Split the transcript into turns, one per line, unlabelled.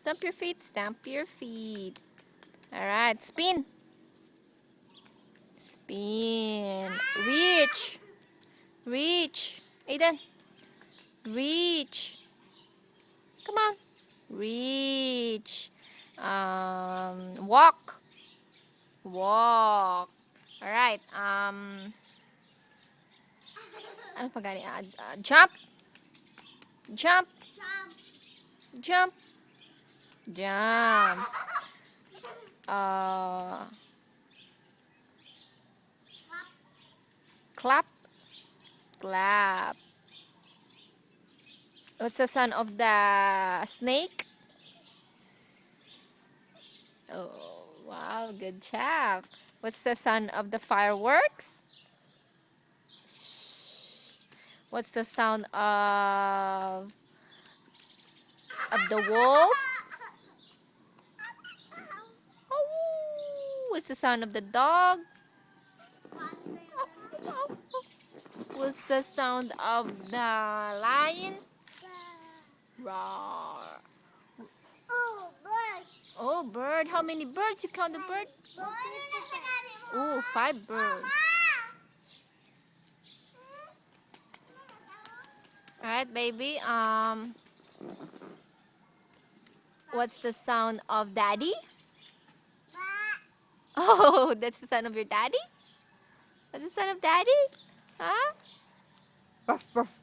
Stamp your feet. Stamp your feet. Alright, spin. Spin. Reach. Reach. Aidan. Reach. Come on. Reach. Walk. Walk. Alright. Ano pa gani? Jump. Jump. Jump. Jump. Clap. Clap. What's the sound of the snake? Oh, wow, good job. What's the sound of the fireworks? What's the sound of the wolf? Oh, what's the sound of the dog? What's the sound of the lion? Roar. Oh, bird. How many birds? You count the bird? Oh, 5 birds. Alright, baby. What's the sound of daddy? Oh, that's the sound of your daddy? What's the sound of daddy? Huh? Ruff, ruff.